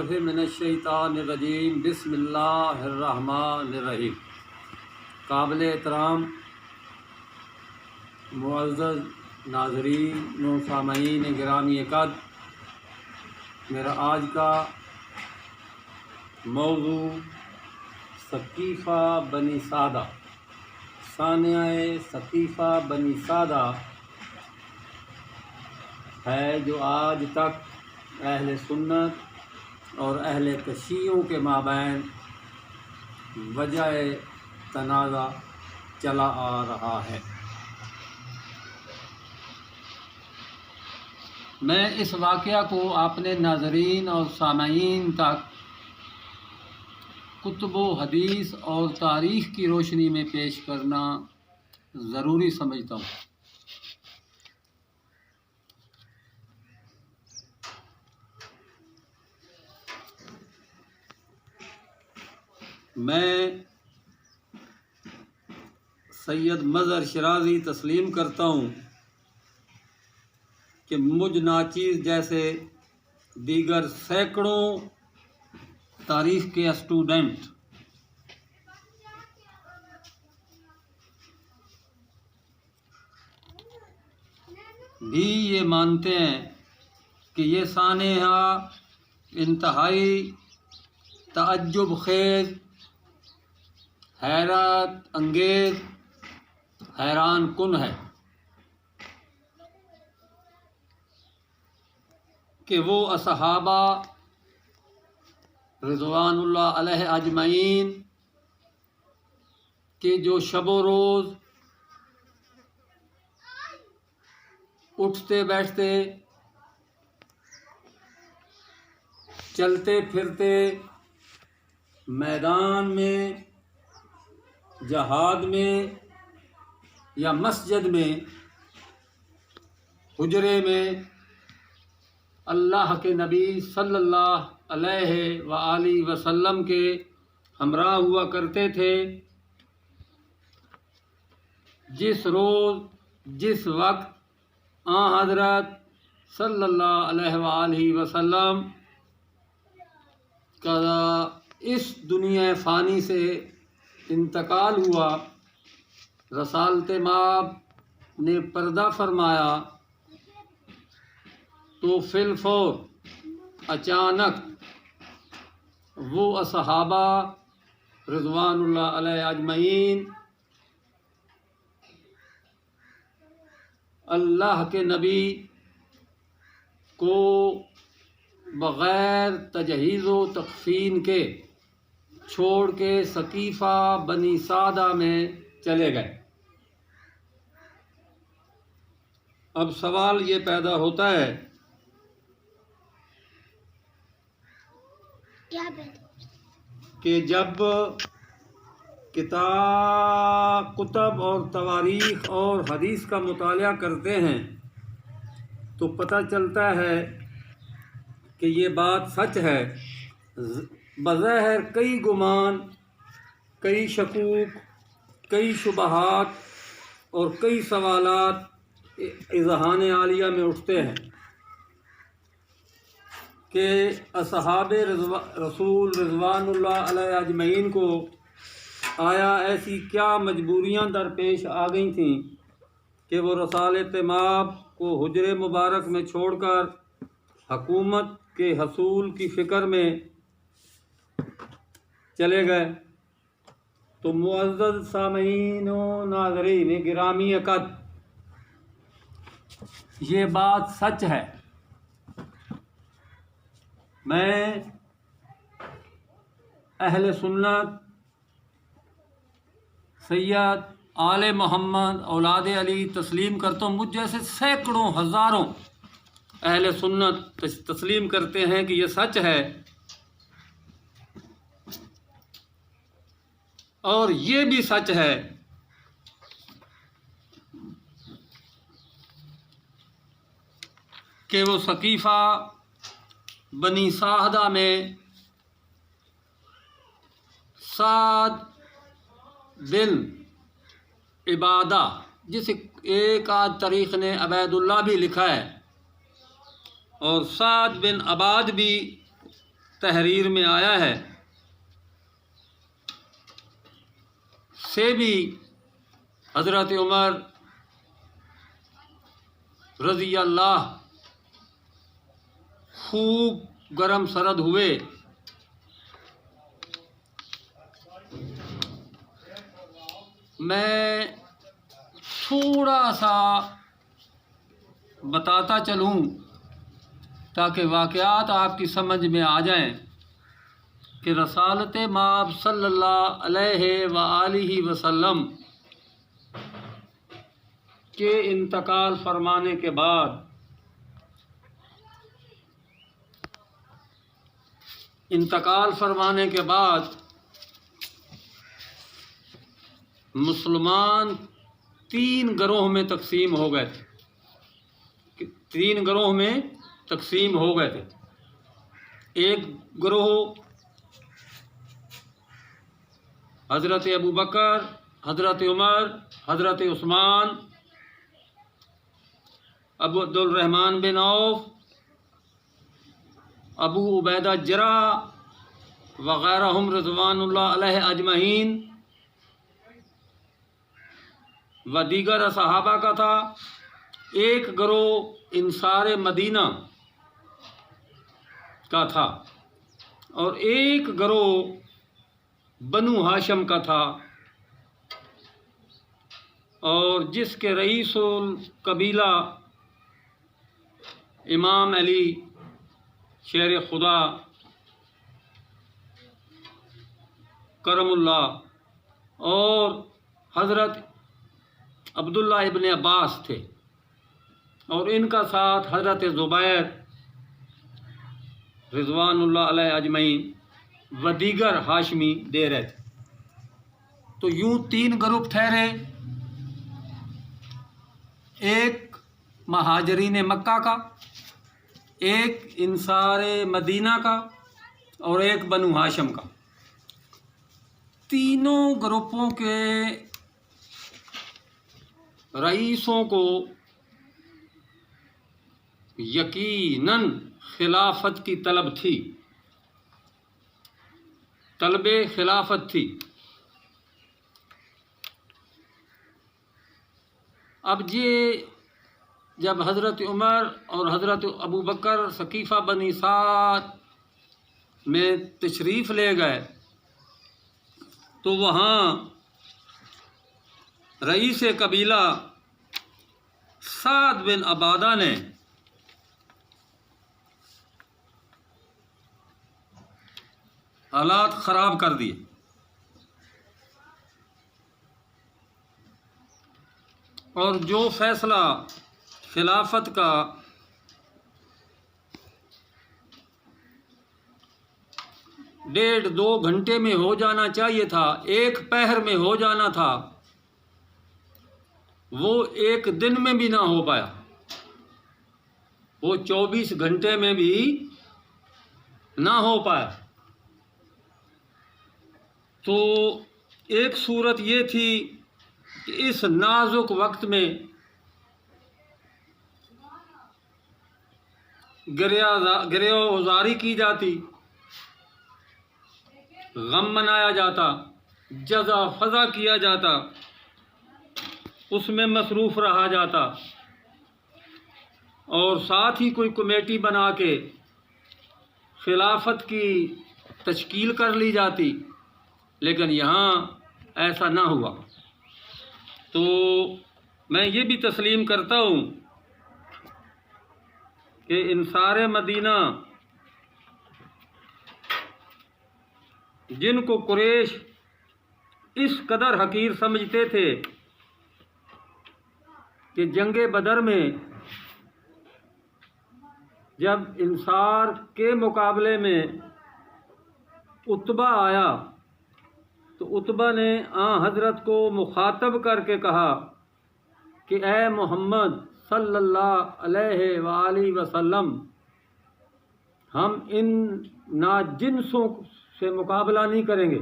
बिल्लाहि मिनश्शैतानिर्रजीम बिस्मिल्लाहिर्रहमानिर्रहीम। काबिल एहतराम मुअज़्ज़ज़ नाज़रीन व सामईन गिरामी कद, मेरा आज का मौज़ू सक़ीफ़ा बनी सादा, सानियाए सक़ीफ़ा बनी सादा है, जो आज तक अहले सुन्नत और अहले तशीयों के माबैन वजह तनाज़ा चला आ रहा है। मैं इस वाक़या को आपने नाज़रीन और सामईन तक कुतुब हदीस और तारीख़ की रोशनी में पेश करना ज़रूरी समझता हूँ। मैं सैयद मज़हर शिराज़ी तस्लीम करता हूँ कि मुझ नाचीज़ जैसे दीगर सैकड़ों तारीख़ के स्टूडेंट भी ये मानते हैं कि ये सानेहा इंतहाई तअज्जुब खेज़, हैरत अंगेज़, हैरान कुन है कि वो असहाबा रिज़वानुल्लाह अलैहि अजमईन के जो शब रोज़ उठते बैठते, चलते फिरते, मैदान में, जहाद में या मस्जिद में, हुजरे में अल्लाह के नबी सल्लल्लाहु अलैहि व आलिहि वसल्लम के हमरा हुआ करते थे। जिस रोज़ जिस वक्त हज़रत सल्लल्लाहु अलैहि व आलिहि वसल्लम का इस दुनिया फ़ानी से इंतकाल हुआ, रसालत माब ने पर्दा फरमाया, तो फिलफौर अचानक वो असहाबा रिज़वानुल्लाह अलैहि अजमईन अल्लाह के नबी को बग़ैर तजहीज़ व तकफ़ीन के छोड़ के सक़ीफ़ा बनी सादा में चले गए। अब सवाल ये पैदा होता है कि जब कुतब और तवारीख़ और हदीस का मुताला करते हैं तो पता चलता है कि ये बात सच है। बज़ाहिर कई गुमान, कई शकूक, कई शुबहात और कई सवालात इज़हान आलिया में उठते हैं कि असहाबे रसूल रिज़वानुल्लाह अलैहि अजमईन को आया ऐसी क्या मजबूरियां दरपेश आ गई थीं कि वो रसालत माब को हुजरे मुबारक में छोड़कर हकूमत के हसूल की फ़िक्र में चले गए। तो मुअज़्ज़ज़ सामईन व नाज़रीन गिरामी कद, ये बात सच है। मैं अहले सुन्नत सैयद आले मोहम्मद औलाद अली तस्लीम करता हूँ। मुझ जैसे सैकड़ों हज़ारों अहले सुन्नत तस्लीम करते हैं कि ये सच है। और ये भी सच है कि वो सक़ीफ़ा बनी सादा में साद बिन इबादा, जिसे एक आध तारीख़ ने अबैदुल्लाह भी लिखा है, और साद बिन अबाद भी तहरीर में आया है से भी हज़रत उमर रज़ी अल्लाह खूब गरम सरद हुए। मैं थोड़ा सा बताता चलूँ ताकि वाक़यात आपकी समझ में आ जाएं कि रसालत माब सल्लल्लाहु अलैहि व आलिहि वसल्लम के इंतकाल फरमाने के बाद मुसलमान 3 गिरोह में तकसीम हो गए थे। 3 गिरोह में तकसीम हो गए थे। एक गिरोह हज़रत अबू बकर, हज़रत उमर, हज़रत उस्मान, अबू अब्दुल रहमान बिन औफ, अबू उबैदा जर्राह वग़ैरहुम रिज़वानुल्लाह अलैहि अजमईन व दीगर सहाबा का था। एक गिरोह इंसार मदीना का था और एक गिरोह बनु हाशिम का था, और जिसके रईसुल कबीला इमाम अली शेर खुदा करमुल्लाह और हज़रत अब्दुल्ला इब्न अब्बास थे, और इनका साथ हज़रत ज़ुबैर रिज़वानुल्लाह अलैहि अजमईन व दीगर हाशमी दे रहे थे। तो यूँ 3 ग्रुप ठहरे, एक महाजरीन मक्का का, एक इंसारे मदीना का और एक बनु हाशिम का। तीनों ग्रुपों के रईसों को यकीनन खिलाफत की तलब थी, तलबे खिलाफत थी। अब ये जब हज़रत उमर और हज़रत अबू बकर सकीफ़ा बनी साद में तशरीफ़ ले गए तो वहाँ रईस कबीला साद बिन अबादा ने हालात ख़राब कर दिए। और जो फ़ैसला खिलाफत का डेढ़ 2 घंटे में हो जाना चाहिए था, 1 पहर में हो जाना था, वो 1 दिन में भी ना हो पाया, वो 24 घंटे में भी ना हो पाया। तो एक सूरत ये थी कि इस नाजुक वक्त में गिरफ्तारी की जाती, गम मनाया जाता, जज़ा फ़ज़ा किया जाता, उसमें मसरूफ़ रहा जाता, और साथ ही कोई कमेटी बना के खिलाफत की तश्कील कर ली जाती। लेकिन यहाँ ऐसा ना हुआ। तो मैं ये भी तस्लीम करता हूँ कि इंसार मदीना जिनको कुरैश इस कदर हकीर समझते थे कि जंगे बदर में जब इंसार के मुकाबले में उतबा आया तो उतबा ने हज़रत को मुखातब करके कहा कि ए मोहम्मद सल्लल्लाहु अलैहि वालैहि वसल्लम, हम इन नाजिन्सों से मुकाबला नहीं करेंगे।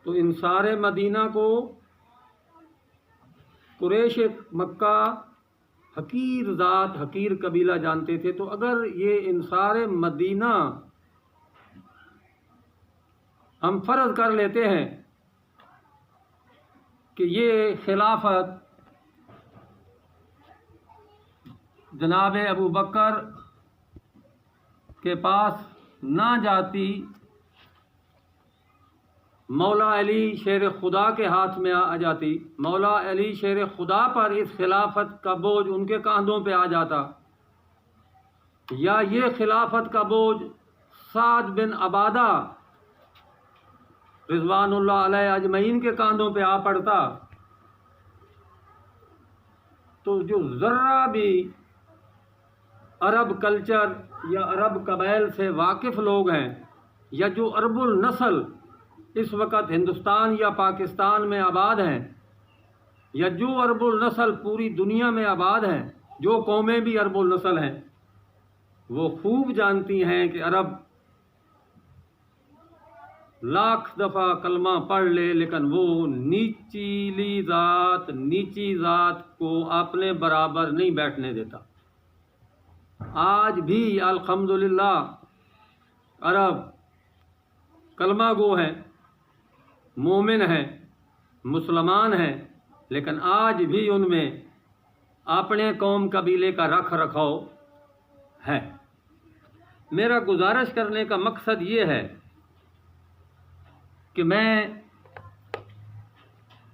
तो इंसार मदीना को कुरैश मक्का हकीर ज़ात, हकीर कबीला जानते थे। तो अगर ये इंसार मदीना हम फ़र्ज़ कर लेते हैं कि ये खिलाफत जनाब अबू बकर के पास ना जाती, मौला अली शेर खुदा के हाथ में आ जाती, मौला अली शेर खुदा पर इस खिलाफत का बोझ उनके कांधों पे आ जाता, या ये खिलाफत का बोझ साद बिन अबादा रिज़वानुल्लाह अलैहि अजमईन के कांधों पे आ पड़ता, तो जो ज़र्रा भी अरब कल्चर या अरब कबाइल से वाकिफ़ लोग हैं, या जो अरबुल नस्ल इस वक्त हिंदुस्तान या पाकिस्तान में आबाद हैं, या जो अरबुल नस्ल पूरी दुनिया में आबाद हैं, जो कौमें भी अरबुल नस्ल हैं, वो खूब जानती हैं कि अरब लाख दफ़ा कलमा पढ़ ले, लेकिन वो नीची ज़ात को अपने बराबर नहीं बैठने देता। आज भी अल्हम्दुलिल्लाह अरब कलमा गो हैं, मोमिन हैं, मुसलमान हैं, लेकिन आज भी उनमें अपने कौम कबीले का रख रखाव है। मेरा गुजारिश करने का मकसद ये है कि मैं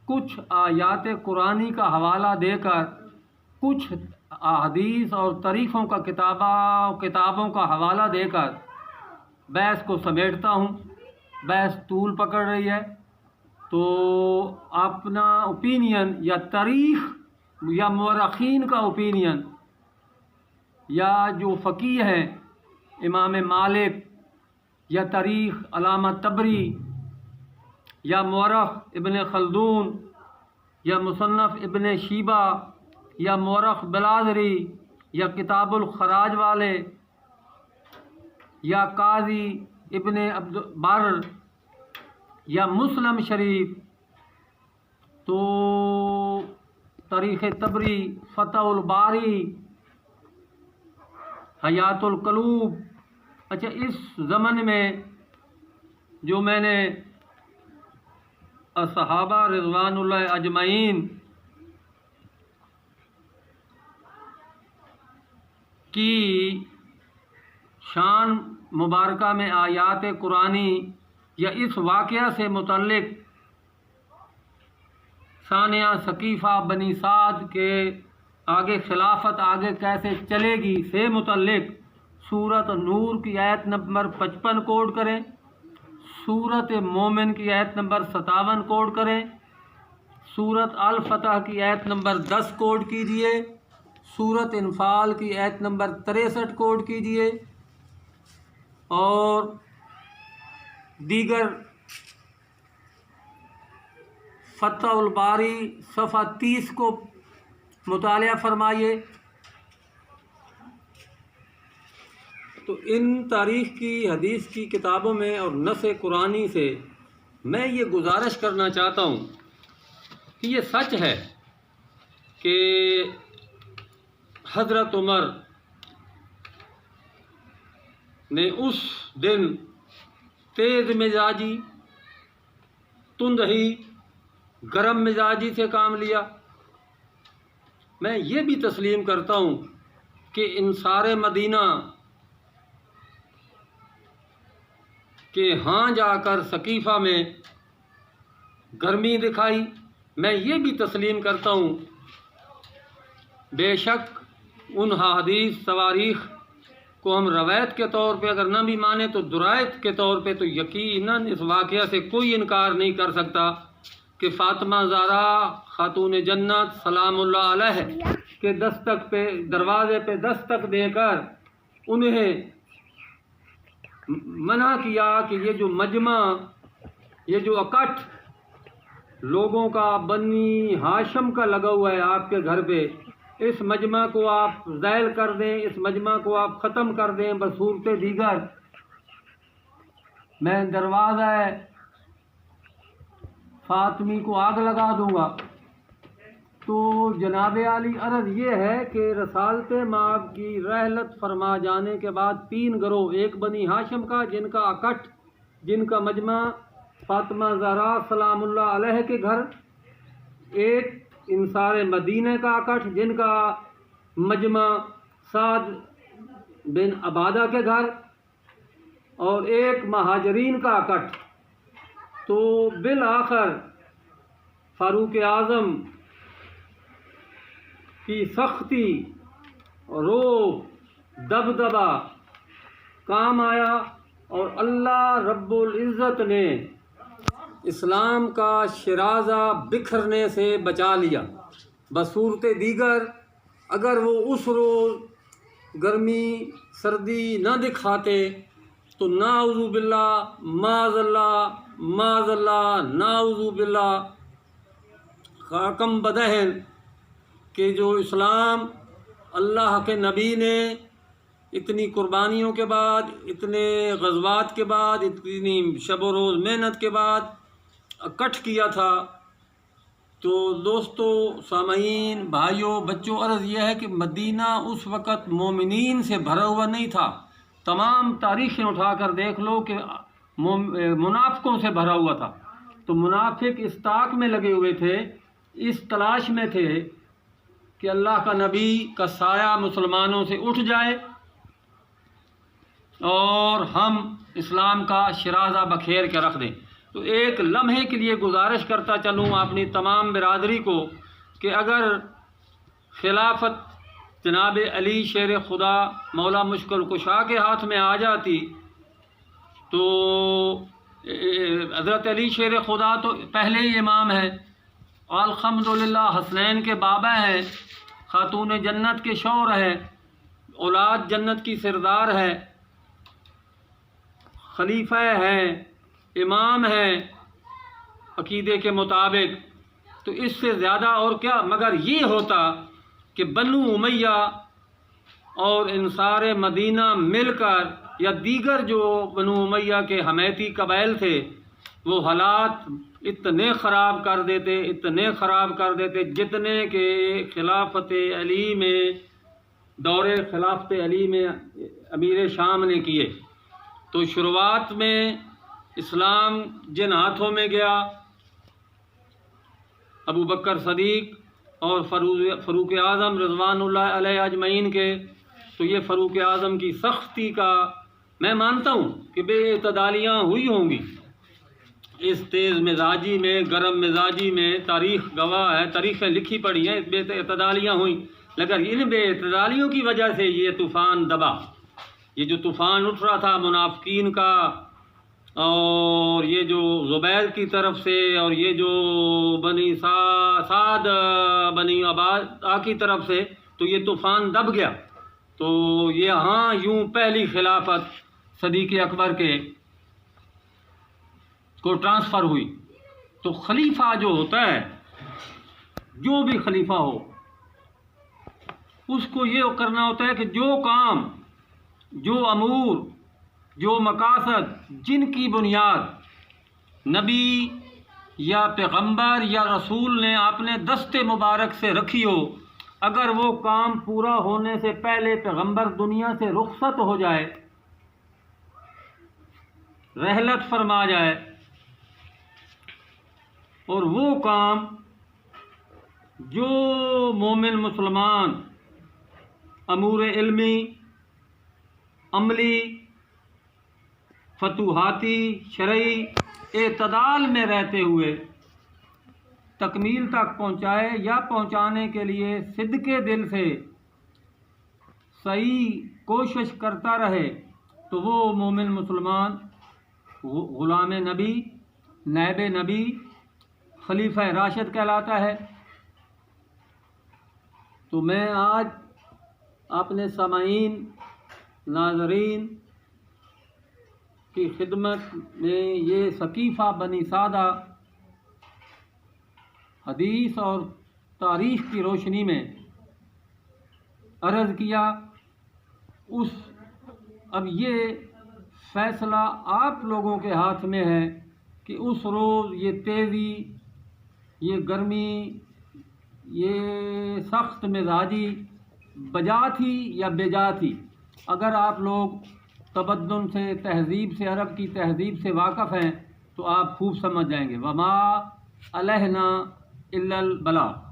कुछ आयात कुरानी का हवाला देकर, कुछ अहदीस और तरीक़ों का किताबों का हवाला देकर बहस को समेटता हूँ। बहस तूल पकड़ रही है, तो अपना ओपिनियन या तारीख़ या मुअर्रिख़ीन का ओपिनियन, या जो फ़क़ीह हैं इमाम मालिक, या तारीख़ अल्लामा तबरी, या मुअर्रिख़ इब्न खल्दून, या मुसन्नफ़ इब्न शीबा, या मुअर्रिख़ बिलाज़री, या किताबुल खराज वाले, या काज़ी इब्न अब्द बर, या मुस्लिम शरीफ, तो तारीख़ तबरी, फ़तहुल बारी, हयातुल क़लूब। अच्छा, इस ज़मन में जो मैंने असहाबा रिज़वानुल्लाह अजमईन की शान मुबारका में आयात कुरानी या इस वाक़या से मुतल्लिक़ सानिया सकीफ़ा बनी साद के आगे खिलाफत आगे कैसे चलेगी से मुतल्लिक़ सूरत नूर की आयत नंबर 55 कोड करें, सूरत मोमिन की आयत नंबर 57 कोड करें, सूरत अल फतह की आयत नंबर 10 कोड कीजिए, सूरत इन्फाल की आयत नंबर 63 कोड कीजिए, और दीगर फ़तहुल बारी सफ़ा 30 को मुतालिया फरमाइए। तो इन तारीख़ की हदीस की किताबों में और नस कुरानी से मैं ये गुजारिश करना चाहता हूँ कि ये सच है कि हज़रत उमर ने उस दिन तेज़ मिजाजी, तुंदही, गरम मिजाजी से काम लिया। मैं ये भी तस्लीम करता हूँ कि इंसारे मदीना के यहाँ जाकर सकीफ़ा में गर्मी दिखाई। मैं ये भी तस्लीम करता हूँ, बेशक उन हदीस तवारीख़ को हम रवायत के तौर पे अगर न भी माने तो दुरायत के तौर पे तो यकीनन इस वाक़या से कोई इनकार नहीं कर सकता कि फ़ातिमा ज़हरा खातून जन्नत सलामुल्लाह अलैह के दस्तक पे, दरवाज़े पे दस्तक देकर उन्हें मना किया कि ये जो मजमा, ये जो इकट्ठ लोगों का बनी हाशम का लगा हुआ है आपके घर पे, इस मजमा को आप ज़ैल कर दें, इस मजमा को आप ख़त्म कर दें बसूरत दीगर। मैं दरवाज़ा फ़ातिमी को आग लगा दूँगा। तो जनाब आली अर्ज़ ये है कि रसालत माब की रहलत फरमा जाने के बाद 3 गिरोह, एक बनी हाशिम का जिनका अकट, जिनका मजमा फातिमा ज़हरा सलामुल्लाह अलैह के घर, एक इंसार मदीने का अकठ जिनका मजमा साद बिन अबादा के घर, और एक महाजरीन का अकठ। तो बिल आखिर फ़ारूक आज़म की सख्ती, रोब, दबदबा काम आया और अल्लाह रब्बुल इज़्ज़त ने इस्लाम का शराज़ा बिखरने से बचा लिया। बसूरत दीगर अगर वो उस रोज़ गर्मी सर्दी न दिखाते तो नाउज़ु बिल्लाह माज़ल्ला नाउज़ु बिल्लाह खाकम बदहन कि जो इस्लाम अल्लाह के नबी ने इतनी कुर्बानियों के बाद, इतने ग़ज़वात के बाद, इतनी शब व रोज़ मेहनत के बाद इकट्ठ किया था। तो दोस्तों, सामईन, भाइयों, बच्चों, अर्ज़ यह है कि मदीना उस वक़्त मोमिनीन से भरा हुआ नहीं था। तमाम तारीख़ें उठा कर देख लो कि मुनाफ़िकों से भरा हुआ था। तो मुनाफिक इस ताक में लगे हुए थे, इस तलाश में थे कि अल्लाह का नबी का साया मुसलमानों से उठ जाए और हम इस्लाम का शराज़ा बखेर के रख दें। तो एक लम्हे के लिए गुजारिश करता चलूँ अपनी तमाम बिरादरी को कि अगर खिलाफत जनाब अली शेर खुदा मौला मुश्किल कुशा के हाथ में आ जाती तो हज़रत अली शेर खुदा तो पहले ही इमाम है, अल्हम्दुलिल्लाह हसनैन के बाबा हैं, खातून जन्नत के शौहर है, औलाद जन्नत की सरदार है, खलीफा है, इमाम है अकीदे के मुताबिक। तो इससे ज़्यादा और क्या मगर ये होता कि बनु उमैया और इंसार मदीना मिलकर या दीगर जो बनु उमैया के हमेती कबाइल थे वो हालात इतने ख़राब कर देते जितने के खिलाफत अली में, दौरे खिलाफत अली में अमीर शाम ने किए। तो शुरुआत में इस्लाम जिन हाथों में गया, अबू बकर सदीक और फ़ारूक आज़म रिज़वानुल्लाह अलैहि अजमईन के, तो ये फ़ारूक आज़म की सख्ती का मैं मानता हूँ कि बेइतदालियाँ हुई होंगी इस तेज़ मिजाजी में, गर्म मिजाजी में। तारीख़ गवाह है, तारीख़ें लिखी पड़ी हैं, बेइतदालियाँ हुई, लेकिन इन बेइतदालियों की वजह से ये तूफ़ान दबा। ये जो तूफ़ान उठ रहा था मुनाफ़िकीन का, और ये जो ज़ुबैर की तरफ से, और ये जो बनी साद बनी अबादा की तरफ से, तो ये तूफ़ान दब गया। तो ये हाँ यूँ पहली खिलाफत सदीक़ अकबर के को ट्रांसफ़र हुई। तो खलीफा जो होता है, जो भी खलीफा हो, उसको ये करना होता है कि जो काम, जो अमूर, जो मकासद जिनकी बुनियाद नबी या पैगंबर या रसूल ने अपने दस्ते मुबारक से रखी हो, अगर वो काम पूरा होने से पहले पैगंबर दुनिया से रुखसत हो जाए, रहलत फरमा जाए, और वो काम जो मोमिन मुसलमान अमूर इल्मी, अमली, फतूहाती, शरई एतदाल में रहते हुए तकमील तक पहुँचाए या पहुँचाने के लिए सिद्के दिल से सही कोशिश करता रहे, तो वो मोमिन मुसलमान ग़ुलाम नबी, नायब नबी, खलीफा राशिद कहलाता है। तो मैं आज अपने सामाईन, नाज़रीन की खिदमत में ये सकीफ़ा बनी सादा हदीस और तारीख़ की रोशनी में अर्ज़ किया। अब ये फ़ैसला आप लोगों के हाथ में है कि उस रोज़ ये तेज़ी, ये गर्मी, ये सख्त मिजाजी बजा थी या बेजा थी। अगर आप लोग तबद्दुन से, तहज़ीब से, अरब की तहज़ीब से वाक़फ़ हैं तो आप खूब समझ जाएंगे। वमा अलहना इल्लल बलाग।